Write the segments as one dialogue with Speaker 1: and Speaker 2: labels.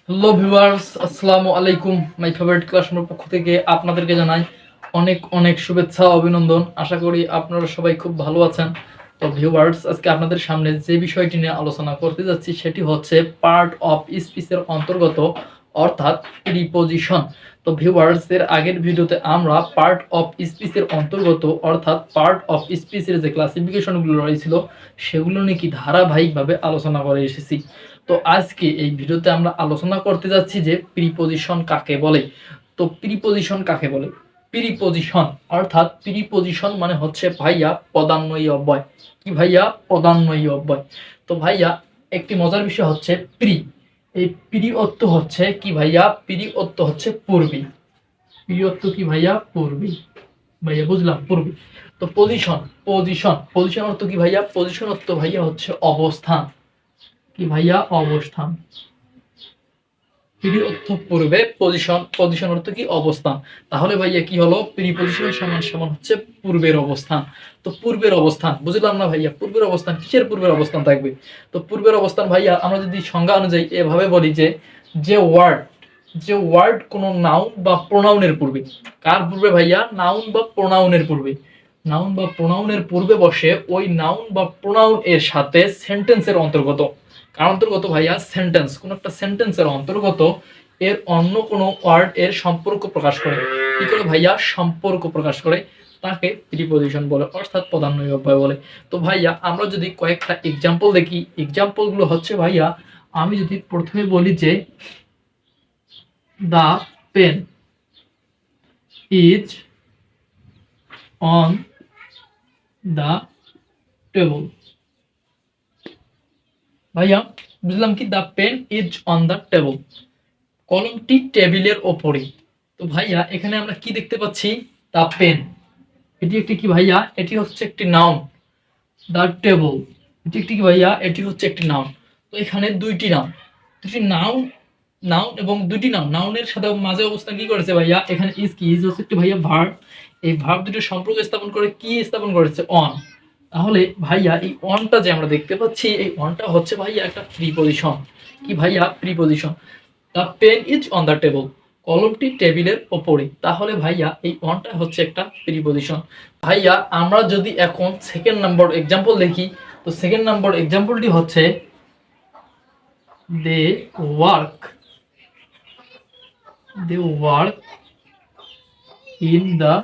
Speaker 1: Hello viewers, আসসালামু আলাইকুম। My favourite ক্লাসরুমের পক্ষ থেকে আপনাদেরকে জানাই অনেক অনেক শুভেচ্ছা অভিনন্দন। আশা করি আপনারা সবাই খুব ভালো আছেন। তো ভিউয়ার্স, আজকে আপনাদের সামনে যে বিষয়টি নিয়ে আলোচনা করতে যাচ্ছি সেটি হচ্ছে পার্ট অফ স্পিচের অন্তর্গত, অর্থাৎ প্রিপোজিশন। তো ভিউয়ার্স, এর আগের ভিডিওতে আমরা পার্ট অফ স্পিচের অন্তর্গত অর্থাৎ পার্ট অফ স্পিচের যে ক্লাসিফিকেশনগুলো রয়েছিল সেগুলো নিয়ে কি ধারাবাহিকভাবে আলোচনা করে এসেছি। তো আজকে এই ভিডিওতে আমরা আলোচনা করতে যাচ্ছি যে প্রিপোজিশন কাকে বলে। তো প্রিপোজিশন কাকে বলে? প্রিপোজিশন অর্থাৎ প্রিপোজিশন মানে হচ্ছে ভাইয়া পদান্বয়ী অব্যয়। কি ভাইয়া? পদান্বয়ী অব্যয়। তো ভাইয়া একটি মজার বিষয় হচ্ছে প্রি, এই প্রি অর্থ হচ্ছে কি ভাইয়া? প্রি অর্থ হচ্ছে পূর্বী। প্রি অর্থ কি ভাইয়া? পূর্বী। ভাইয়া বুঝলাম, পূর্বী। তো পজিশন, পজিশন অর্থ কি ভাইয়া? পজিশন অর্থ ভাইয়া হচ্ছে অবস্থান। কি ভাইয়া? অবস্থান। প্রি অর্থ পূর্বে, পজিশন অর্থ কি? অবস্থান। তাহলে ভাইয়া কি হলো? প্রিপজিশনের সমান সমান হচ্ছে পূর্বের অবস্থান। তো পূর্বের অবস্থান বুঝলাম না ভাইয়া, পূর্বের অবস্থান কিসের পূর্বের অবস্থান থাকবে? তো পূর্বের অবস্থান ভাইয়া আমরা যদি সংজ্ঞা অনুযায়ী এভাবে বলি যে যে ওয়ার্ড কোনো নাউন বা প্রোনাউনের পূর্বে, কার পূর্বে ভাইয়া? নাউন বা প্রোনাউনের পূর্বে। নাউন বা প্রোনাউনের পূর্বে বসে ওই নাউন বা প্রোনাউন এর সাথে সেন্টেন্সের অন্তর্গত। কার অন্তর্গত ভাইয়া? সেন্টেন্স। কোন একটা সেন্টেন্সের অন্তর্গত এর অন্য কোনো ওয়ার্ড এর সম্পর্ক প্রকাশ করে। কি করে ভাইয়া? সম্পর্ক প্রকাশ করে, তাকে প্রিপজিশন বলে, অর্থাৎ পদান্বয়ী অব্যয় বলে। তো ভাইয়া আমরা যদি কয়েকটা এক্সাম্পল দেখি, এক্সাম্পল গুলো হচ্ছে ভাইয়া, আমি যদি প্রথমে বলি যে the pen is on the table. ভাইয়া বুঝলাম কি? The pen is on the table, কলমটি টেবিলের ওপরে। তো ভাইয়া এখানে আমরা কি দেখতে পাচ্ছি? দা পেন, এটি একটি কি ভাইয়া? এটি হচ্ছে একটি নাউন। দা টেবল, এটি একটি কি ভাইয়া? এটি হচ্ছে একটি নাউন। তো এখানে দুইটি নাউন, দুটি নাউন, নাউন এবং দুটি নাউন, নাউনের সাথে মাঝে অবস্থান কি করেছে ভাইয়া? এখানে ইজ কি? ইজ হচ্ছে একটি ভাইয়া ভার্ব। এই ভার্ব দুটো সম্পর্ক স্থাপন করে কি স্থাপন করেছে? অন। তাহলে ভাইয়া এই অনটা যে আমরা দেখতে পাচ্ছি, এই অনটা হচ্ছে ভাইয়া একটা প্রিপজিশন। কি ভাইয়া? Preposition. The pen is on the table, কলমটি টেবিলের ওপরে। তাহলে ভাইয়া এই অনটা হচ্ছে একটা প্রিপজিশন। ভাইয়া আমরা যদি এখন সেকেন্ড নাম্বার এক্সাম্পল দেখি, তো সেকেন্ড নাম্বার এক্সাম্পলটি হচ্ছে they work, they work in the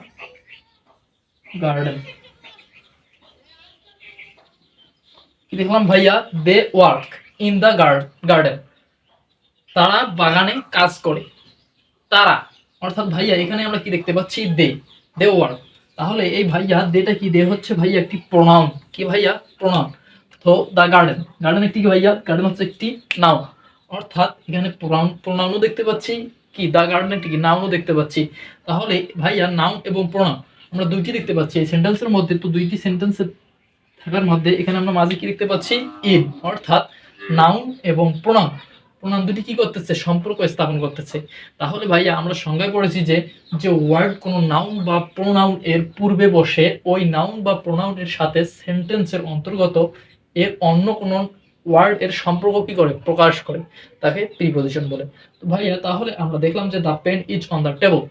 Speaker 1: garden. কি দেখলাম ভাইয়া? They work in the garden, তারা বাগানে কাজ করে। তারা অর্থাৎ ভাইয়া এখানে আমরা কি দেখতে পাচ্ছি? দে, দে ওয়ার্ক। তাহলে এই ভাইয়া দেটা কি? দে হচ্ছে ভাইয়া একটি প্রোনাউন। কি ভাইয়া? প্রোনাউন। তো দা গার্ডেন, গার্ডেন একটি কি ভাইয়া? গার্ডেন হচ্ছে একটি নাউন। অর্থাৎ এখানে প্রোনাউনও দেখতে পাচ্ছি, কি দা গার্ডেন একটি নাউনও দেখতে পাচ্ছি। তাহলে ভাইয়া নাউন এবং প্রোনাউন আমরা দুইটি দেখতে পাচ্ছি এই সেন্টেন্সের মধ্যে। তো দুইটি সেন্টেন্সের থাকার মধ্যে এখানে আমরা মাঝে কি দেখতে পাচ্ছি? ইন, অর্থাৎ নাউন এবং প্রোনাউন, প্রোনাউন দুটি কি করতেছে? সম্পর্ক স্থাপন করতেছে। তাহলে ভাইয়া আমরা সংজ্ঞায় পড়েছি যে যে ওয়ার্ড কোনো নাউন বা প্রোনাউন এর পূর্বে বসে ওই নাউন বা প্রোনাউন এর সাথে সেন্টেন্সের অন্তর্গত এর অন্য কোনো ওয়ার্ড এর সম্পর্ক কি করে? প্রকাশ করে, তাকে প্রিপজিশন বলে। তো ভাইয়া তাহলে আমরা দেখলাম যে the pen is on the table,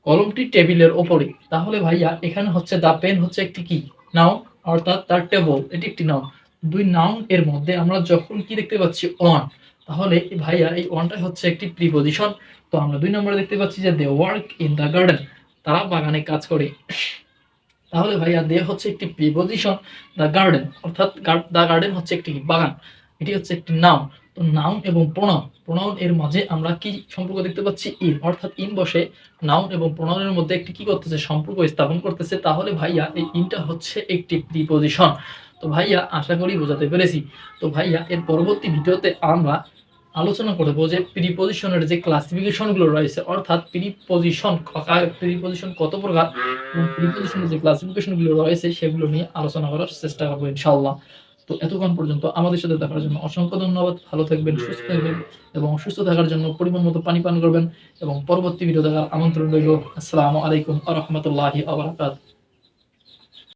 Speaker 1: কলমটি টেবিলের ওপরে। তাহলে ভাইয়া এখানে হচ্ছে দা পেন হচ্ছে একটি কি? নাউন, অর্থাৎ তার টেবল এটি একটি নাউন। দুই নাউন এর মধ্যে আমরা যখন কি দেখতে পাচ্ছি? অন। তাহলে ভাইয়া এই অনটা হচ্ছে একটি প্রিপজিশন। তো আমরা দুই নম্বরে দেখতে পাচ্ছি যে they work in the garden, তারা বাগানে কাজ করে। তাহলে ভাইয়া দে হচ্ছে একটি প্রিপজিশন, দ্য গার্ডেন অর্থাৎ দ্য গার্ডেন হচ্ছে একটি বাগান, এটি হচ্ছে একটি নাউন। তো নাউন এবং প্রোনাউন, প্রোনাউন এর মাঝে আমরা কি সম্পর্ক দেখতে পাচ্ছি? ইন, অর্থাৎ ইন বসে নাউন এবং প্রোনাউনের মধ্যে একটি কি করতেছে? সম্পর্ক স্থাপন করতেছে। তাহলে ভাইয়া এই ইনটা হচ্ছে একটি প্রিপজিশন। তো ভাইয়া আশা করি বোঝাতে পেরেছি। তো ভাইয়া এর পরবর্তী ভিডিওতে আমরা আলোচনা করব যে প্রিপজিশনের যে ক্লাসিফিকেশনগুলো রয়েছে, অর্থাৎ প্রিপজিশন কত প্রকার এবং প্রিপজিশনের যে ক্লাসিফিকেশনগুলো রয়েছে সেগুলো নিয়ে আলোচনা করার চেষ্টা করবো ইনশাআল্লাহ। তো এতক্ষণ পর্যন্ত আমাদের সাথে থাকার জন্য অসংখ্য ধন্যবাদ। ভালো থাকবেন, সুস্থ থাকবেন এবং সুস্থ থাকার জন্য পরিমাণ মতো পানি পান করবেন এবং পরবর্তী ভিডিও দেখার আমন্ত্রণ রইল। আসসালামু আলাইকুম ওয়া রাহমাতুল্লাহি ওয়া বারাকাতুহু।